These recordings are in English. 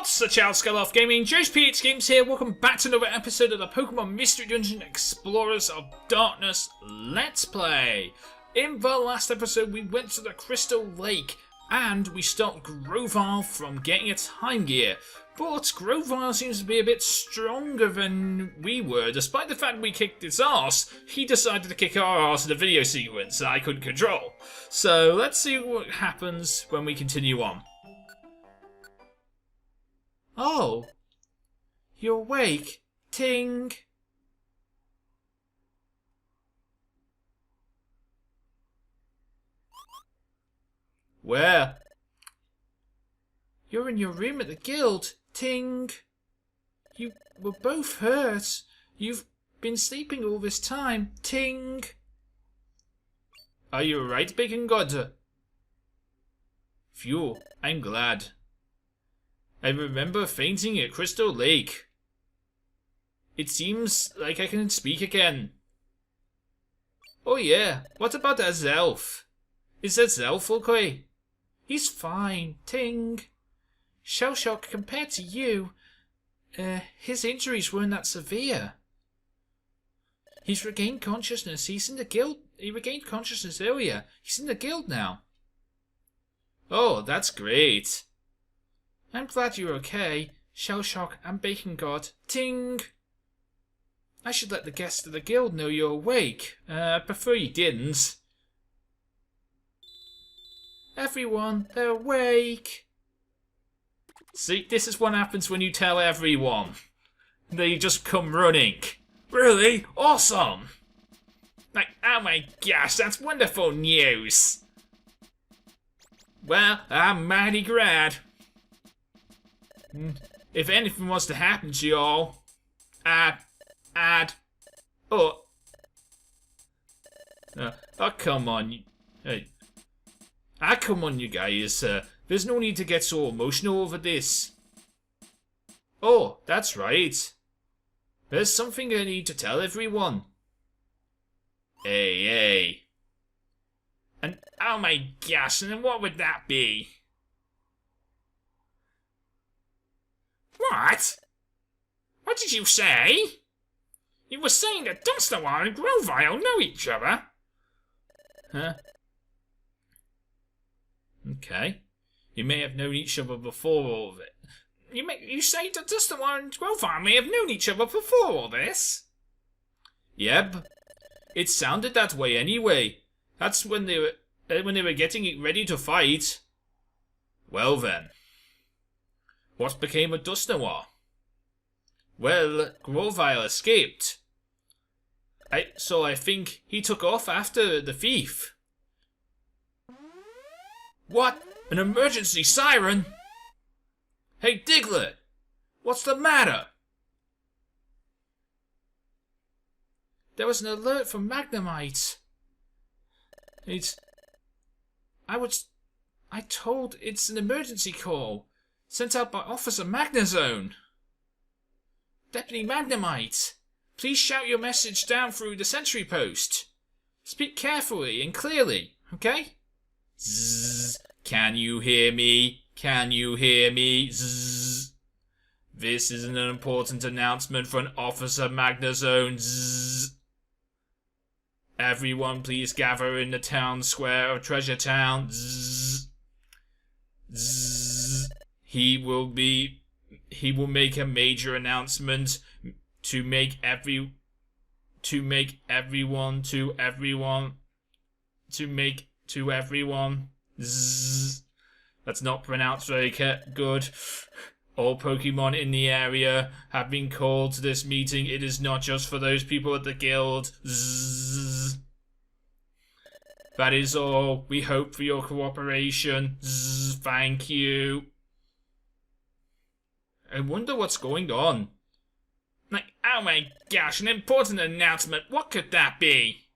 What's the Chow SkyloftGaming JoesphGames here. Welcome back to another episode of the Pokémon Mystery Dungeon Explorers of Darkness Let's Play. In the last episode we went to the Crystal Lake and we stopped Grovyle from getting a time gear. But Grovyle seems to be a bit stronger than we were. Despite the fact we kicked his ass, he decided to kick our ass in a video sequence that I couldn't control. So let's see what happens when we continue on. Oh, you're awake, Ting. Where? You're in your room at the guild, Ting. You were both hurt. You've been sleeping all this time, Ting. Are you alright, Bacon God? Phew, I'm glad. I remember fainting at Crystal Lake. It seems like I can speak again. Oh yeah, what about Azelf? Is Azelf okay? He's fine, Ting. Shell shock compared to you, his injuries weren't that severe. He's regained consciousness. He's in the guild. He regained consciousness earlier. He's in the guild now. Oh, that's great. I'm glad you're okay, Shell Shock and Bacon God. Ting! I should let the guests of the guild know you're awake. I prefer you didn't. Everyone, they're awake. See, this is what happens when you tell everyone. They just come running. Really? Awesome! Like, oh my gosh, that's wonderful news. Well, I'm mighty glad. If anything was to happen to y'all, oh, come on, come on, you guys. There's no need to get so emotional over this. Oh, that's right. There's something I need to tell everyone. Hey. And oh my gosh, and what would that be? What? What did you say? You were saying that Dunstawar and Grovyle know each other? Huh? Okay. You may have known each other before all of it. You say that Dunstawar and Grovyle may have known each other before all this? Yep. It sounded that way anyway. That's when they were getting ready to fight. Well then. What became of Dunstawar? Well, Grovyle escaped. So I think he took off after the thief. What? An emergency siren? Hey Diglett! What's the matter? There was an alert from Magnemite. It's an emergency call. Sent out by Officer Magnezone. Deputy Magnemite, please shout your message down through the sentry post. Speak carefully and clearly, okay? Zzz. Can you hear me? Can you hear me? Zzz. This is an important announcement from Officer Magnezone. Zzz. Everyone please gather in the town square of Treasure Town. Zzz. Zzz. He will make a major announcement to make everyone. Zzz. That's not pronounced very good. All Pokemon in the area have been called to this meeting. It is not just for those people at the guild. Zzz. That is all. We hope for your cooperation. Zzz. Thank you. I wonder what's going on. Like, oh my gosh, an important announcement. What could that be?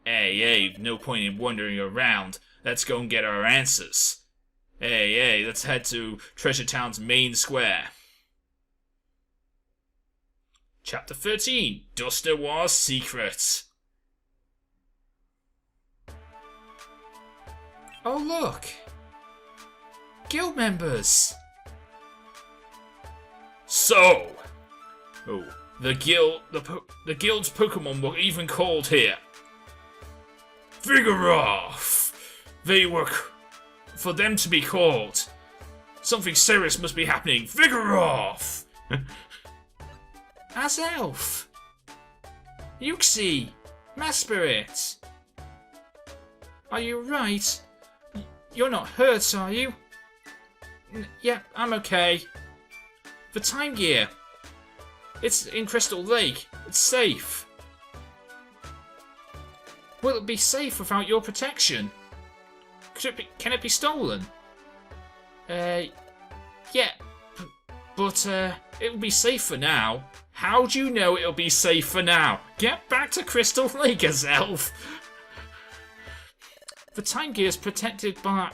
Hey, no point in wandering around. Let's go and get our answers. Hey, let's head to Treasure Town's main square. Chapter 13, Dunstawar's Secret. Oh look! Guild members! So, oh, the guild's Pokemon were even called here. Figure off! They were for them to be called. Something serious must be happening. Figure off! Azelf! Yuxi! Maspirit! Are you right? You're not hurt, are you? Yeah, I'm okay. The time gear. It's in Crystal Lake. It's safe. Will it be safe without your protection? Can it be stolen? Yeah, but it will be safe for now. How do you know it'll be safe for now? Get back to Crystal Lake, Azelf. The time gear is protected by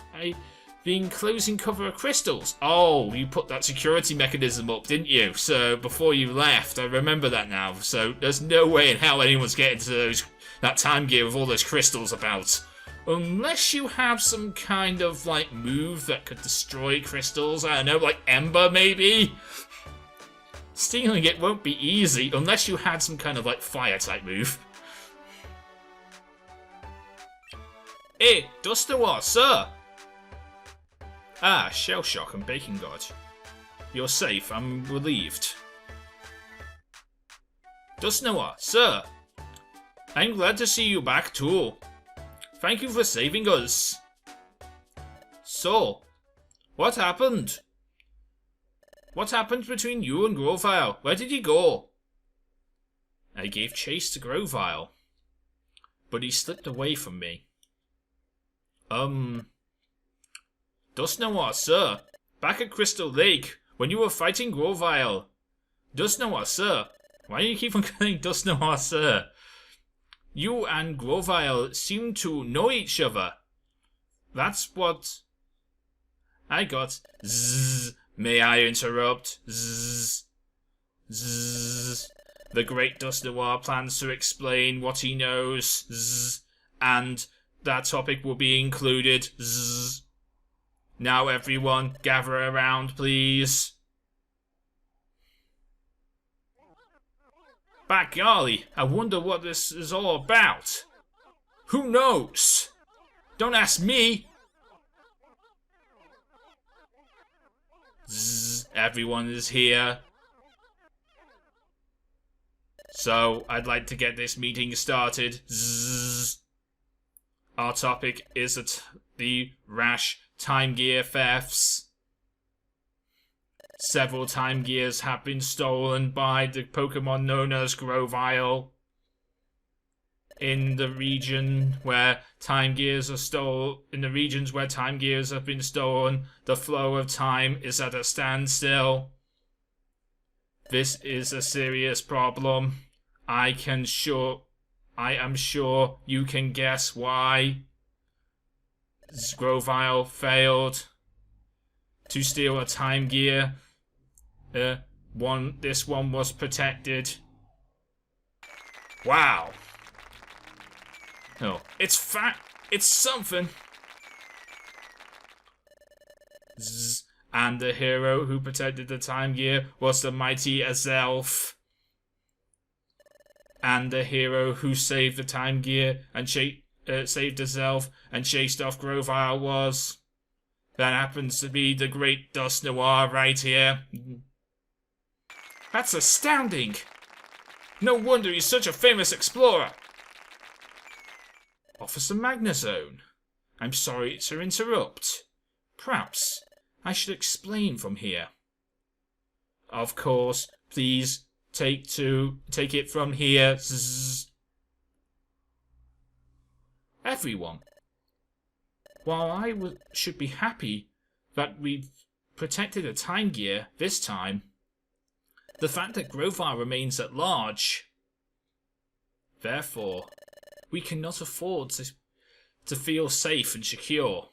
the enclosing cover of crystals. Oh, you put that security mechanism up, didn't you? So before you left, I remember that now. So there's no way in hell anyone's getting to that time gear with all those crystals about. Unless you have some kind of, like, move that could destroy crystals. I don't know, like Ember, maybe? Stealing it won't be easy unless you had some kind of, like, fire-type move. Hey, Dustawa, sir! Ah, Shell Shock and Bacon God. You're safe, I'm relieved. Dustawa, sir! I'm glad to see you back too. Thank you for saving us. So, what happened? What happened between you and Grovyle? Where did he go? I gave chase to Grovyle, but he slipped away from me. Dustnoir, sir. Back at Crystal Lake, when you were fighting Grovyle. Dustnoir, sir. Why do you keep on calling Dustnoir, sir? You and Grovyle seem to know each other. That's what I got. Zzz. May I interrupt? Zzz. Zzz. The Great Dustnoir plans to explain what he knows. Zzz. And that topic will be included. Zzz. Now everyone, gather around, please. By golly, I wonder what this is all about. Who knows? Don't ask me. Zzz, everyone is here. So, I'd like to get this meeting started. Zzz. Our topic is the rash time gear thefts. Several time gears have been stolen by the Pokemon known as Grovyle. In the region where time gears are in the regions where time gears have been stolen, the flow of time is at a standstill. This is a serious problem. I am sure you can guess why. Grovyle failed to steal a time gear. This one was protected. Wow. Oh, it's something. Zzz. And the hero who protected the time gear was the mighty Azelf. And the hero who saved the time gear and saved Azelf and chased off Grovyle was. That happens to be the Great Dustnoir right here. That's astounding! No wonder he's such a famous explorer! Officer Magnezone, I'm sorry to interrupt. Perhaps I should explain from here. Of course, please take it from here. Zzz. Everyone, while I should be happy that we've protected a time gear this time, the fact that Grovyle remains at large. Therefore, we cannot afford to feel safe and secure.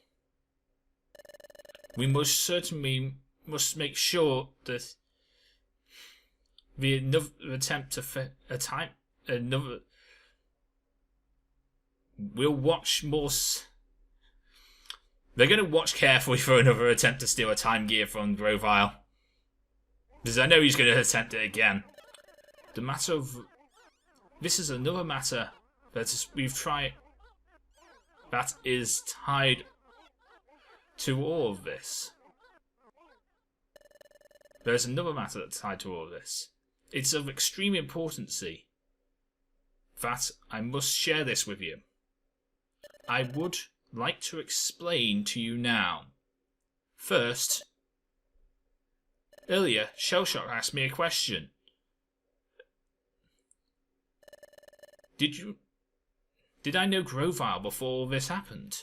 We must certainly make sure that another attempt to we'll watch more. They're going to watch carefully for another attempt to steal a time gear from Grovyle. Because I know he's going to attempt it again. The matter of... This is another matter that we've tried... That is tied to all of this. There's another matter that's tied to all of this. It's of extreme importance that I must share this with you. I would like to explain to you now. First, earlier, Shellshock asked me a question. Did I know Grovile before all this happened?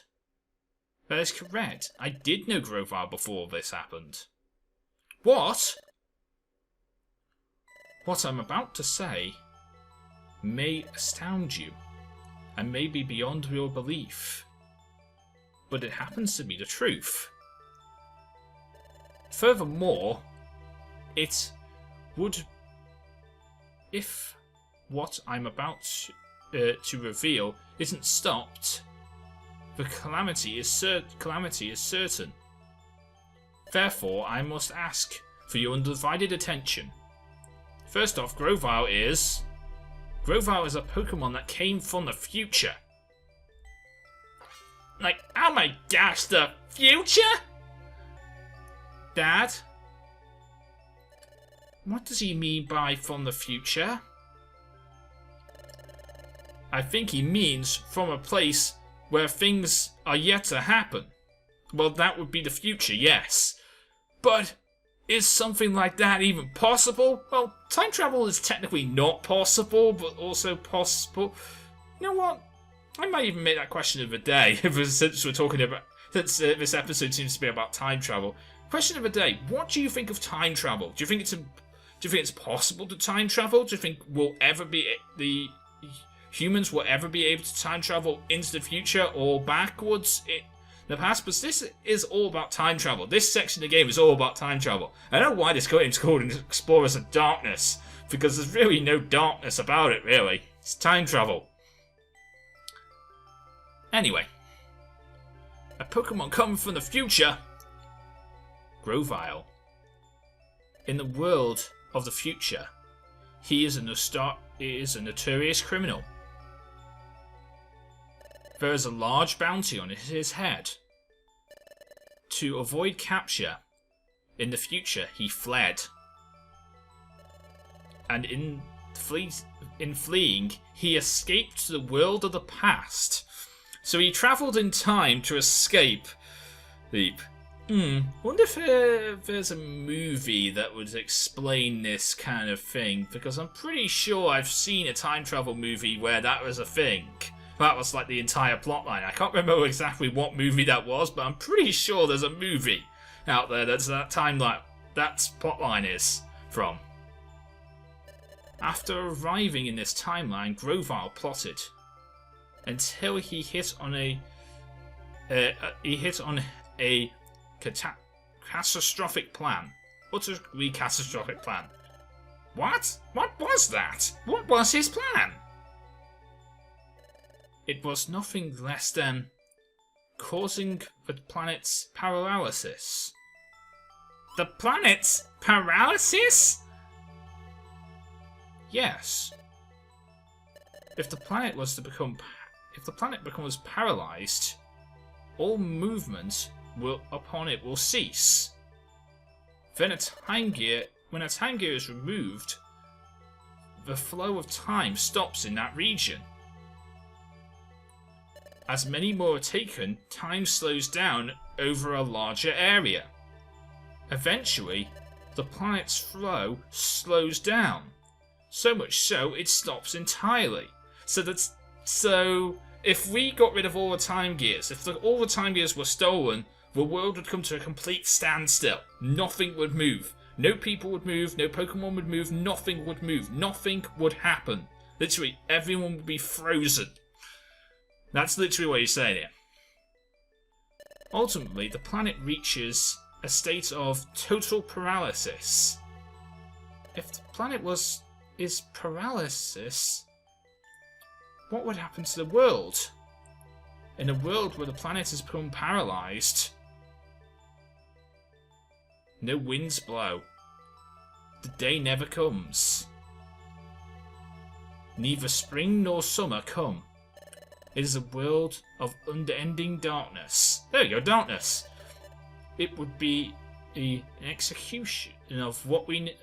That is correct. I did know Grovile before all this happened. What? What I'm about to say may astound you, and may be beyond your belief, but it happens to be the truth. Furthermore, it would, if what I'm about to reveal isn't stopped, the calamity is certain. Therefore, I must ask for your undivided attention. First off, Grovile is a Pokemon that came from the future. Like, oh my gosh, the future? Dad? What does he mean by from the future? I think he means from a place where things are yet to happen. Well, that would be the future, yes. But is something like that even possible? Well, time travel is technically not possible, but also possible. You know what? I might even make that question of the day, since we're talking about... Since this episode seems to be about time travel. Question of the day, what do you think of time travel? Do you think it's possible to time travel? Do you think the humans will ever be able to time travel into the future or backwards in the past? But this is all about time travel. This section of the game is all about time travel. I don't know why this game is called Explorers of Darkness, because there's really no darkness about it, really. It's time travel. Anyway, a Pokemon coming from the future, Grovile. In the world of the future, he is a notorious criminal. There is a large bounty on his head. To avoid capture, in the future he fled. And in fleeing, he escaped to the world of the past. So he travelled in time to escape. Wonder if there's a movie that would explain this kind of thing, because I'm pretty sure I've seen a time travel movie where that was a thing. That was like the entire plotline. I can't remember exactly what movie that was, but I'm pretty sure there's a movie out there that's that timeline, that plotline is from. After arriving in this timeline, Grovile plotted until he hit on a catastrophic plan. Utterly catastrophic plan. What? What was that? What was his plan? It was nothing less than causing the planet's paralysis. The planet's paralysis? Yes. If the planet becomes paralyzed, all movement upon it will cease. Then when a time gear is removed, the flow of time stops in that region. As many more are taken, time slows down over a larger area. Eventually, the planet's flow slows down, so much so it stops entirely. So if we got rid of all the time gears, if all the time gears were stolen, the world would come to a complete standstill. Nothing would move. No people would move, no Pokemon would move, nothing would move. Nothing would happen. Literally, everyone would be frozen. That's literally what he's saying here. Ultimately, the planet reaches a state of total paralysis. If the planet is paralysis, what would happen to the world? In a world where the planet has become paralyzed, no winds blow. the day never comes. Neither spring nor summer come. It is a world of unending darkness. There you go, darkness. It would be an execution of what we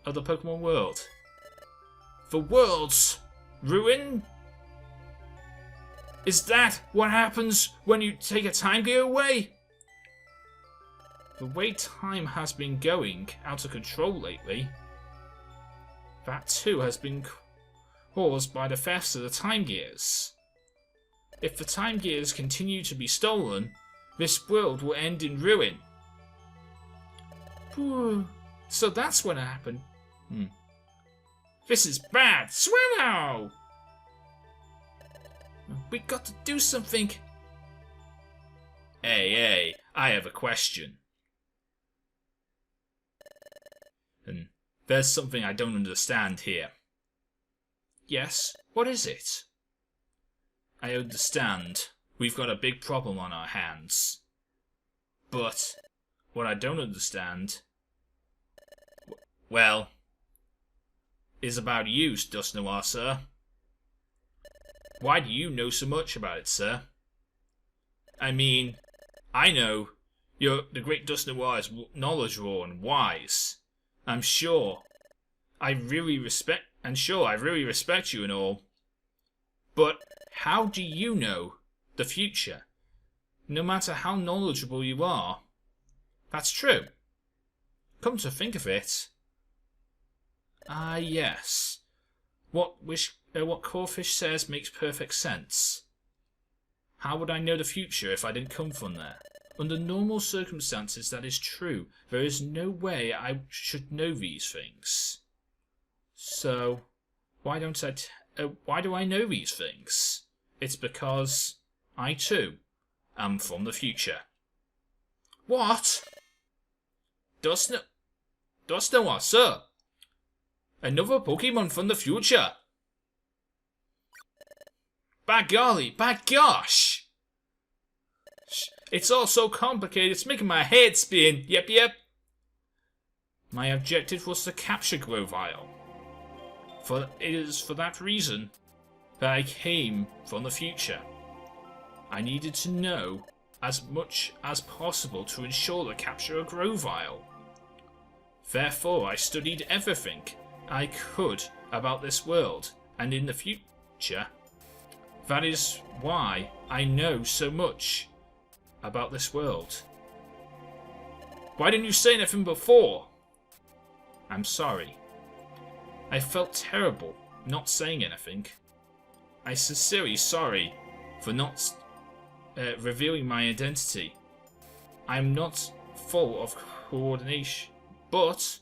of the Pokemon world. The world's ruin? Is that what happens when you take a time gear away? The way time has been going out of control lately, that too has been caused by the thefts of the time gears. If the time gears continue to be stolen, this world will end in ruin. So that's what happened. This is bad. Swallow! We got to do something. Hey, I have a question. And there's something I don't understand here. Yes, what is it? I understand we've got a big problem on our hands. But what I don't understand, well, is about you, Dust Noir, sir. Why do you know so much about it, sir? I mean, I know the great Dust Noir is knowledgeable and wise. I'm sure I really respect you and all. But how do you know the future? No matter how knowledgeable you are. That's true. Come to think of it. Yes. What Corfish says makes perfect sense. How would I know the future if I didn't come from there? Under normal circumstances, that is true. There is no way I should know these things. So, why do I know these things? It's because I too am from the future. What? Dust Noir, sir. Another Pokemon from the future. By golly, by gosh. It's all so complicated, it's making my head spin. Yep. My objective was to capture Grovyle. It is for that reason that I came from the future. I needed to know as much as possible to ensure the capture of Grovyle. Therefore, I studied everything I could about this world, and in the future. That is why I know so much about this world. Why didn't you say anything before? I'm sorry. I felt terrible not saying anything. I'm sincerely sorry for not revealing my identity. I'm not full of coordination. But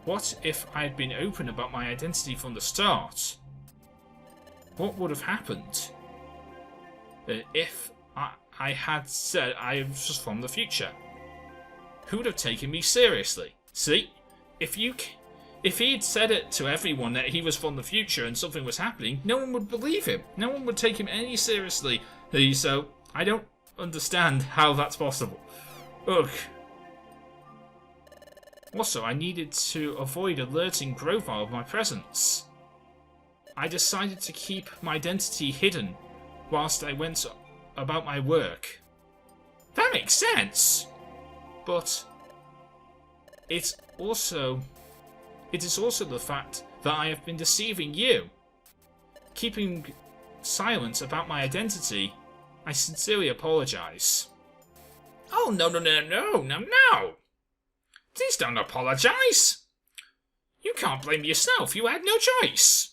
what if I had been open about my identity from the start? What would have happened if I had said I was from the future? Who would have taken me seriously? See, if he had said it to everyone that he was from the future and something was happening, no one would believe him. No one would take him any seriously. So I don't understand how that's possible. Ugh. Also, I needed to avoid alerting Grovyle of my presence. I decided to keep my identity hidden whilst I went about my work. That makes sense! But it is also the fact that I have been deceiving you. Keeping silent about my identity, I sincerely apologise. Oh, no. Please don't apologise. You can't blame yourself, you had no choice.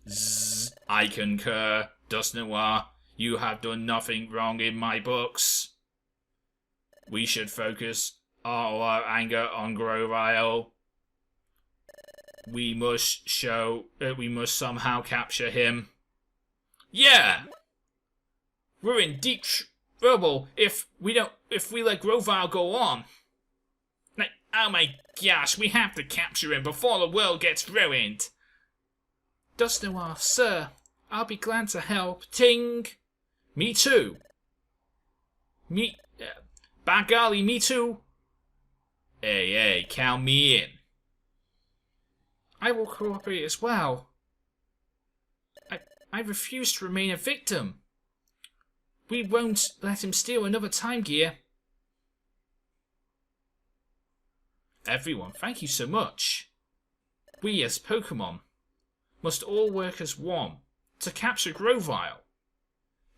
Zzz, I concur, Dust Noir. You have done nothing wrong in my books. We should focus all our anger on Grovyle. We must somehow capture him. Yeah! We're in deep trouble if we let Grovyle go on. Like, oh my gosh, we have to capture him before the world gets ruined. Dust Noir, sir, I'll be glad to help. Ting! Me too. By golly, me too. Hey, count me in. I will cooperate as well. I refuse to remain a victim. We won't let him steal another time gear. Everyone, thank you so much. We as Pokémon must all work as one to capture Grovyle,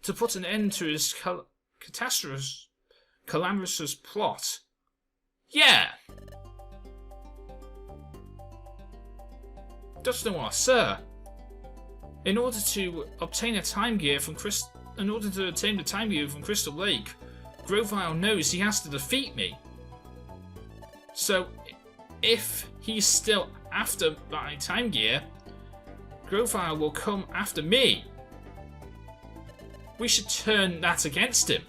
to put an end to his calamitous plot. Yeah! Dutch Noir, sir. In order to obtain the time gear from Crystal Lake, Grovyle knows he has to defeat me. So, if he's still after my time gear, Grovyle will come after me. We should turn that against him.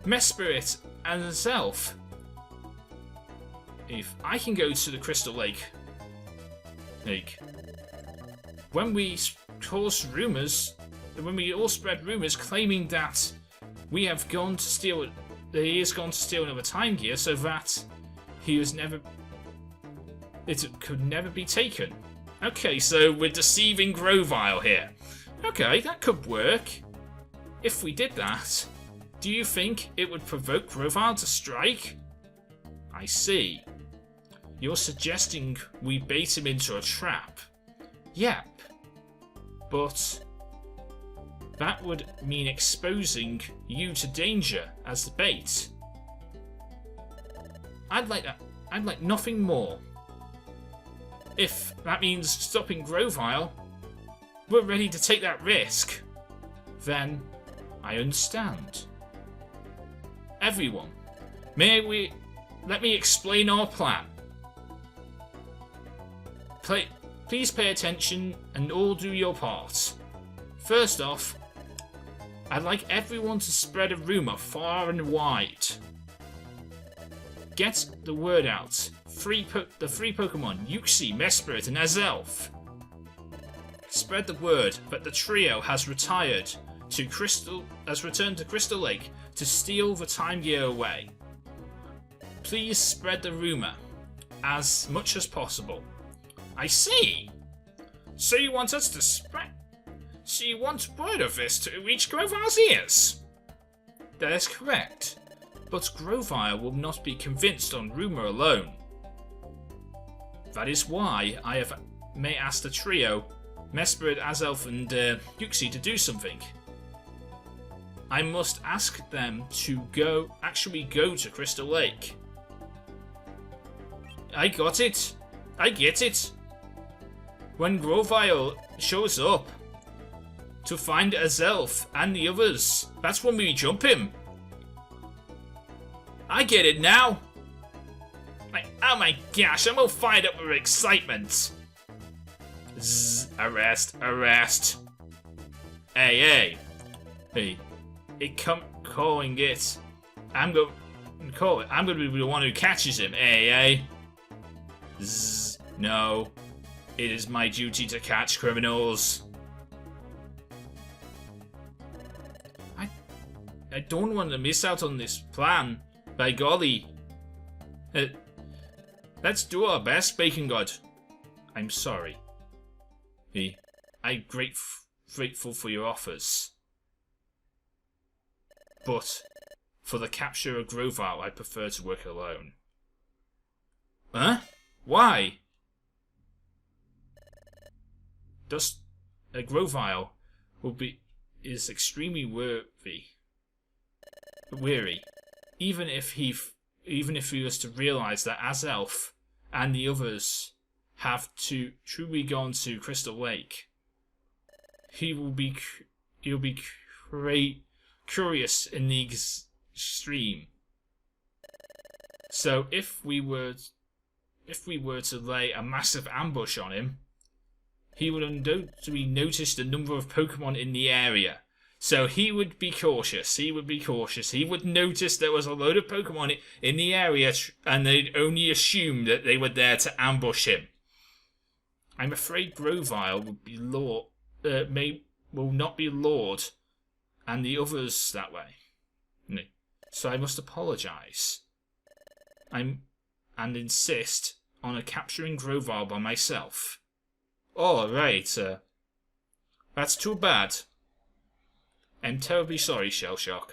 Mesprit and himself. If I can go to the Crystal Lake, when we cause rumors, when we all spread rumors claiming that we have gone to steal, that he has gone to steal another time gear, so that it could never be taken. Okay, so we're deceiving Grovyle here. Okay, that could work. If we did that, do you think it would provoke Grovyle to strike? I see. You're suggesting we bait him into a trap. Yep. But that would mean exposing you to danger as the bait. I'd like that. I'd like nothing more. If that means stopping Grovyle, we're ready to take that risk. Then I understand. Everyone, let me explain our plan. Please pay attention and all do your part. First off, I'd like everyone to spread a rumor far and wide. Get the word out. The three Pokemon, Uxie, Mesprit, and Azelf. Spread the word that the trio has returned to Crystal Lake to steal the time gear away. Please spread the rumor as much as possible. I see. So you want us to spread? So you want word of this to reach Grovyle's ears? That is correct. But Grovyle will not be convinced on rumor alone. That is why I may ask the trio, Mesprit, Azelf, and Uxie to do something. I must ask them to actually go to Crystal Lake. I got it. I get it. When Grovyle shows up to find Azelf and the others, that's when we jump him. I get it now. Oh my gosh, I'm all fired up with excitement. Zzz, arrest. Hey. Calling it. I'm going to be the one who catches him. Hey. Zzz, no. It is my duty to catch criminals. I don't want to miss out on this plan. By golly. Let's do our best, Bacon God. I'm sorry. I'm grateful for your offers. But for the capture of Grovyle, I prefer to work alone. Huh? Why? Grovyle is extremely weary. Even if he was to realize that Azelf and the others have truly gone to Crystal Lake, he'll be curious in the extreme. So if we were to lay a massive ambush on him, he would undoubtedly notice the number of Pokemon in the area. So he would be cautious. He would notice there was a load of Pokemon in the area, and they'd only assume that they were there to ambush him. I'm afraid Grovyle will not be lured, and the others that way. So I must apologize. and insist on capturing Grovyle by myself. Oh, right. That's too bad. I'm terribly sorry, Shellshock.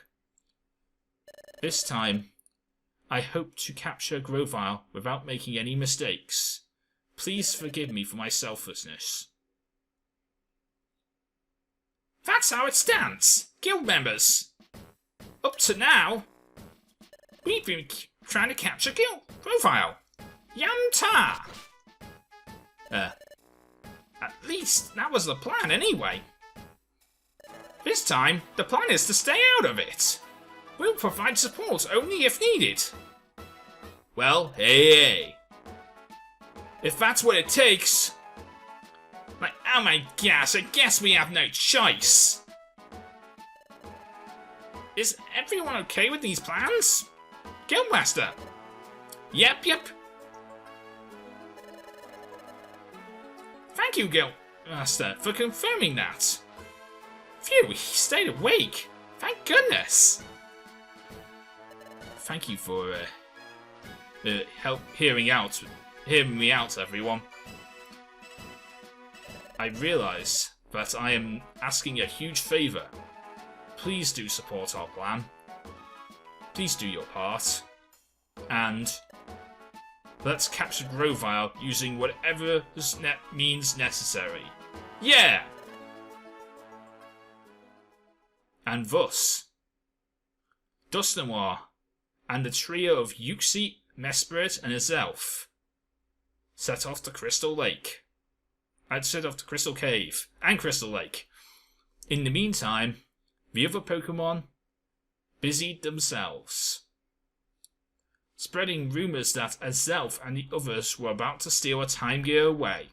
This time, I hope to capture Grovyle without making any mistakes. Please forgive me for my selflessness. That's how it stands, guild members. Up to now, we've been trying to capture Grovyle. Yum-ta! At least that was the plan anyway. This time, the plan is to stay out of it. We'll provide support only if needed. Well, hey. If that's what it takes... Like, oh my gosh, I guess we have no choice. Is everyone okay with these plans? Guildmaster? Yep. Thank you, Guildmaster, for confirming that. Phew, he stayed awake. Thank goodness. Thank you for hearing me out, everyone. I realise that I am asking a huge favour. Please do support our plan. Please do your part. And let's capture Grovyle using whatever means necessary. Yeah! And thus, Dusknoir and the trio of Yuxi, Mesprit, and Azelf set off to Crystal Lake. I'd set off to Crystal Cave and Crystal Lake. In the meantime, the other Pokémon busied themselves, spreading rumours that Azelf and the others were about to steal a Time Gear away.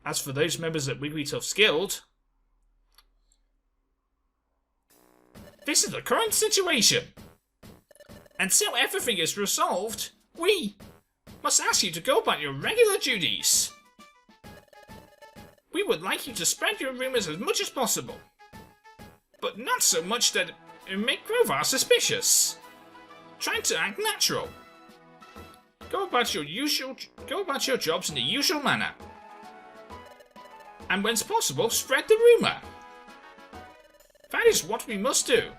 As for those members at Wigglytuff's Guild, this is the current situation. Until everything is resolved, we must ask you to go about your regular duties. We would like you to spread your rumours as much as possible, but not so much that it make Grovyle suspicious. Try to act natural. Go about your jobs in the usual manner. And when possible, spread the rumour. That is what we must do.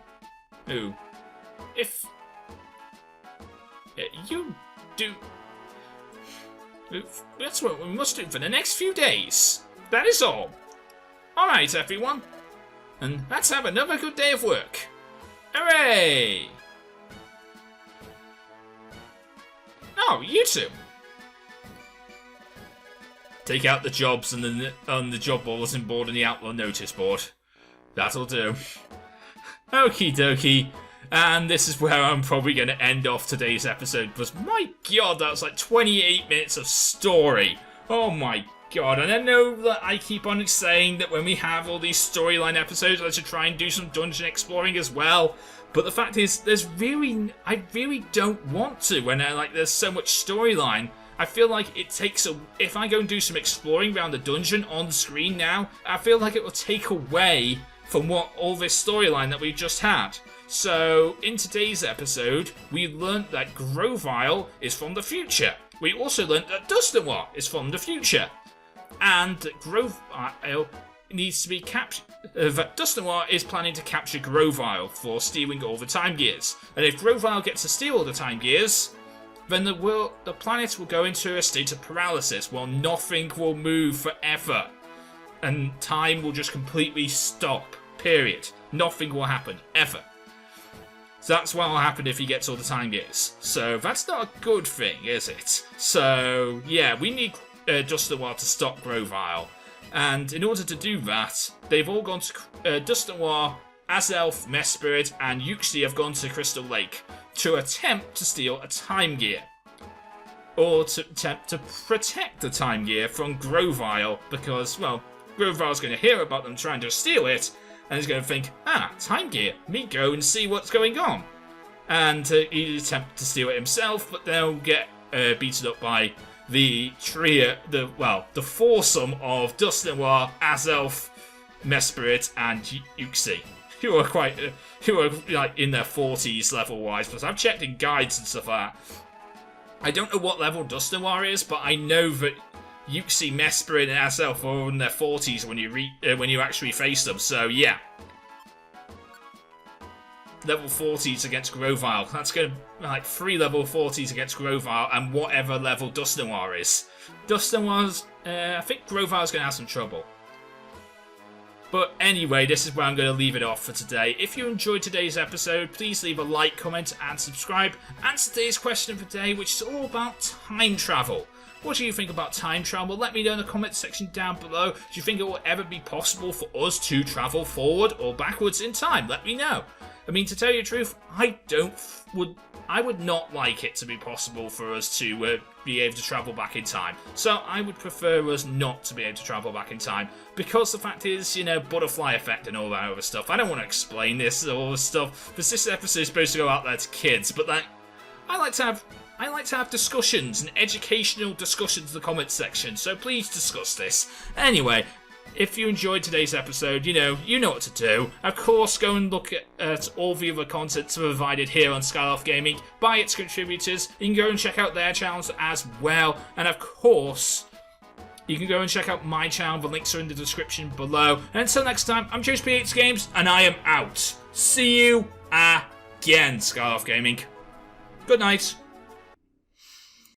If you do... That's what we must do for the next few days. That is all. Alright, everyone. And let's have another good day of work. Hooray! Oh, you two. Take out the jobs and on the job bulletin board and the outlaw notice board. That'll do. Okie dokie. And this is where I'm probably going to end off today's episode, because my god, that's like 28 minutes of story. Oh my god. And I know that I keep on saying that when we have all these storyline episodes, I should try and do some dungeon exploring as well. But the fact is, I really don't want to when there's so much storyline. I feel like it takes if I go and do some exploring around the dungeon on screen now, I feel like it will take away from all this storyline that we've just had. So, in today's episode, we learnt that Grovyle is from the future. We also learnt that Dusknoir is from the future. And that Grovyle needs to be captured. That Dusknoir is planning to capture Grovyle for stealing all the Time Gears. And if Grovyle gets to steal all the Time Gears, then the planet will go into a state of paralysis while nothing will move forever. And time will just completely stop. Period. Nothing will happen. Ever. So that's what will happen if he gets all the Time Gears. So that's not a good thing, is it? So, yeah, we need Dusknoir to stop Grovyle. And in order to do that, they've all gone to Dusknoir, Azelf, Mesprit, and Yuxi have gone to Crystal Lake to attempt to steal a Time Gear. Or to attempt to protect the Time Gear from Grovyle, because, well, Grovyle's going to hear about them trying to steal it, and he's going to think, Time Gear, me go and see what's going on. And he'll attempt to steal it himself, but they'll get beaten up by the trio, the foursome of Dusknoir, Azelf, Mesprit, and Yuxi, who are like in their 40s level-wise, because I've checked in guides and stuff like that. I don't know what level Dusknoir is, but I know that Yuxi, Mesprit, and Azelf are in their 40s when you actually face them. So yeah, level 40s against Grovyle. That's going to like 3 level 40s against Grovyle and whatever level Dusknoir is. Dusknoir's, I think Grovyle's going to have some trouble. But anyway, this is where I'm going to leave it off for today. If you enjoyed today's episode, please leave a like, comment, and subscribe. Answer today's question of the day, which is all about time travel. What do you think about time travel? Let me know in the comment section down below. Do you think it will ever be possible for us to travel forward or backwards in time? Let me know. I mean, to tell you the truth, I would not like it to be possible for us to be able to travel back in time. So I would prefer us not to be able to travel back in time. Because the fact is, you know, butterfly effect and all that other stuff. I don't want to explain this all this stuff, because this episode is supposed to go out there to kids. But like, I like to have discussions and educational discussions in the comments section. So please discuss this. Anyway, if you enjoyed today's episode, you know what to do. Of course, go and look at all the other content provided here on Skyloft Gaming by its contributors. You can go and check out their channels as well. And of course, you can go and check out my channel. The links are in the description below. And until next time, I'm JoesphGames, and I am out. See you again, Skyloft Gaming. Good night.